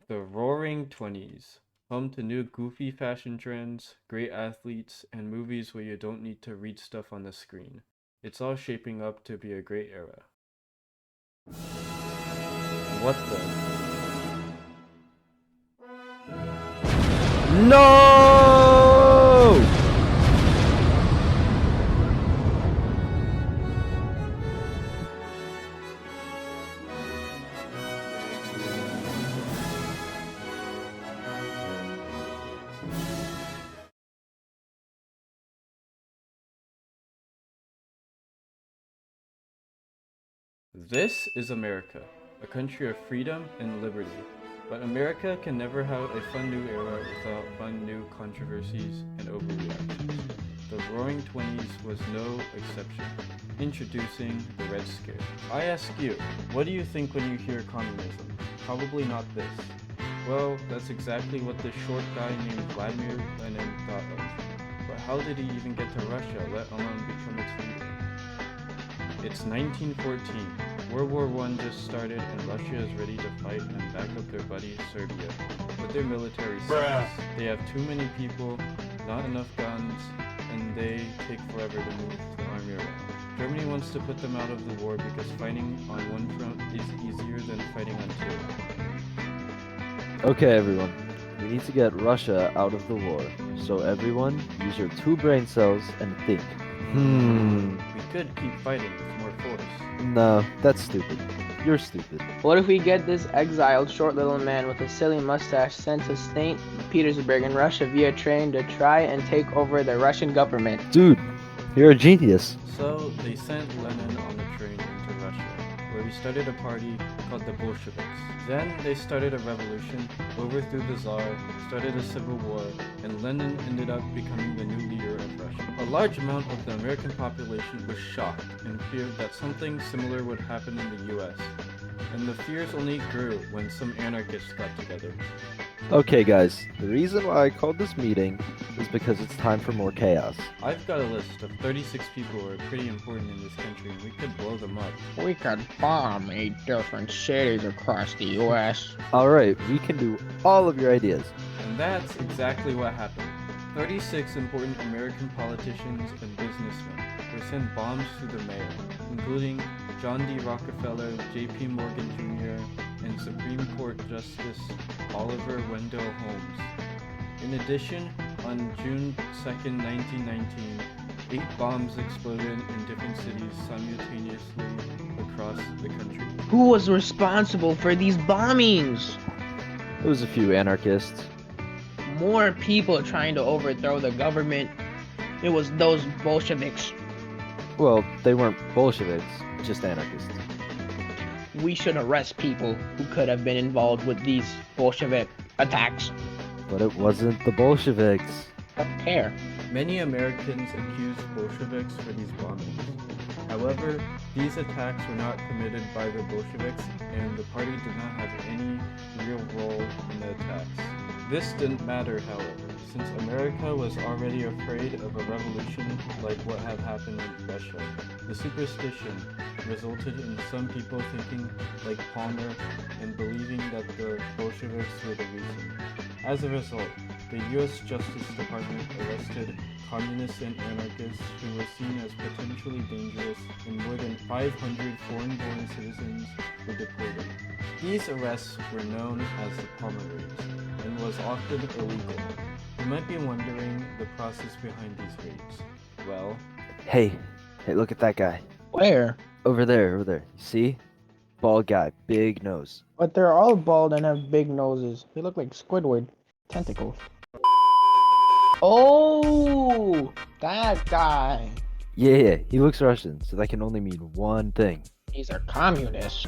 The Roaring Twenties, home to new goofy fashion trends, great athletes, and movies where you don't need to read stuff on the screen. It's all shaping up to be a great era. What the? No! This is America, a country of freedom and liberty. But America can never have a fun new era without fun new controversies and overreactions. The Roaring Twenties was no exception. Introducing the Red Scare. I ask you, what do you think when you hear communism? Probably not this. Well, that's exactly what this short guy named Vladimir Lenin thought of. But how did he even get to Russia, let alone become its leader? It's 1914. World War I just started and Russia is ready to fight and back up their buddy Serbia. But their military sucks. They have too many people, not enough guns, and they take forever to move the army around. Germany wants to put them out of the war because fighting on one front is easier than fighting on two. Okay, everyone. We need to get Russia out of the war. So everyone, use your 2 brain cells and think. We could keep fighting with more force. No, that's stupid. You're stupid. What if we get this exiled short little man with a silly mustache sent to St. Petersburg in Russia via train to try and take over the Russian government? Dude, you're a genius. So they sent Lenin on a train into Russia, where he started a party called the Bolsheviks. Then they started a revolution, overthrew the Tsar, started a civil war, and Lenin ended up becoming the new leader of Russia. A large amount of the American population was shocked and feared that something similar would happen in the US. And the fears only grew when some anarchists got together. Okay, guys. The reason why I called this meeting is because it's time for more chaos. I've got a list of 36 people who are pretty important in this country and we could blow them up. We could bomb 8 different cities across the US. Alright, we can do all of your ideas. And that's exactly what happened. 36 important American politicians and businessmen were sent bombs to the mayor, including John D. Rockefeller, J.P. Morgan Jr., and Supreme Court Justice Oliver Wendell Holmes. In addition, on June 2nd, 1919, 8 bombs exploded in different cities simultaneously across the country. Who was responsible for these bombings? It was a few anarchists. More people trying to overthrow the government. It was those Bolsheviks. Well, they weren't Bolsheviks, just anarchists. We should arrest people who could have been involved with these Bolshevik attacks. But it wasn't the Bolsheviks. I don't care. Many Americans accused Bolsheviks for these bombings. However, these attacks were not committed by the Bolsheviks, and the party did not have any real role in the attacks. This didn't matter, however, since America was already afraid of a revolution like what had happened in Russia. The superstition resulted in some people thinking like Palmer and believing that the Bolsheviks were the reason. As a result, the U.S. Justice Department arrested communists and anarchists who were seen as potentially dangerous, and more than 500 foreign-born citizens were deported. These arrests were known as the Palmer Raids, and was often illegal. You might be wondering the process behind these raids. Well, Hey, look at that guy. Where? Over there. See? Bald guy, big nose. But they're all bald and have big noses. They look like Squidward. Tentacles. Oh, that guy. Yeah, he looks Russian, so that can only mean one thing. He's a communist.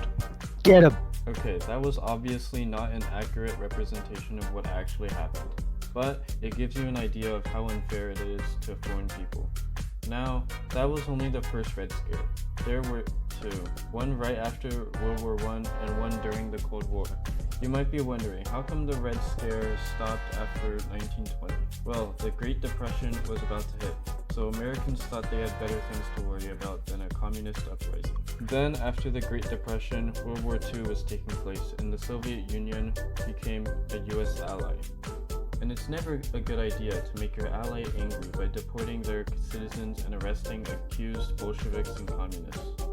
Get him! okay, that was obviously not an accurate representation of what actually happened, but it gives you an idea of how unfair it is to foreign people. Now, that was only the first Red Scare. There were 2, one right after World War I and one during the Cold War. You might be wondering, how come the Red Scare stopped after 1920? Well, the Great Depression was about to hit, so so Americans thought they had better things to worry about than a communist uprising. Then, after the Great Depression, World War II was taking place, and the Soviet Union became a US ally. And it's never a good idea to make your ally angry by deporting their citizens and arresting accused Bolsheviks and communists.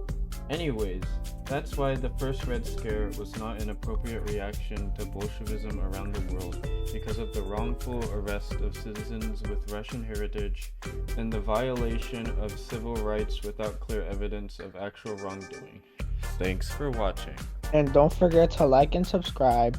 Anyways, that's why the first Red Scare was not an appropriate reaction to Bolshevism around the world, because of the wrongful arrest of citizens with Russian heritage and the violation of civil rights without clear evidence of actual wrongdoing. Thanks for watching. And don't forget to like and subscribe.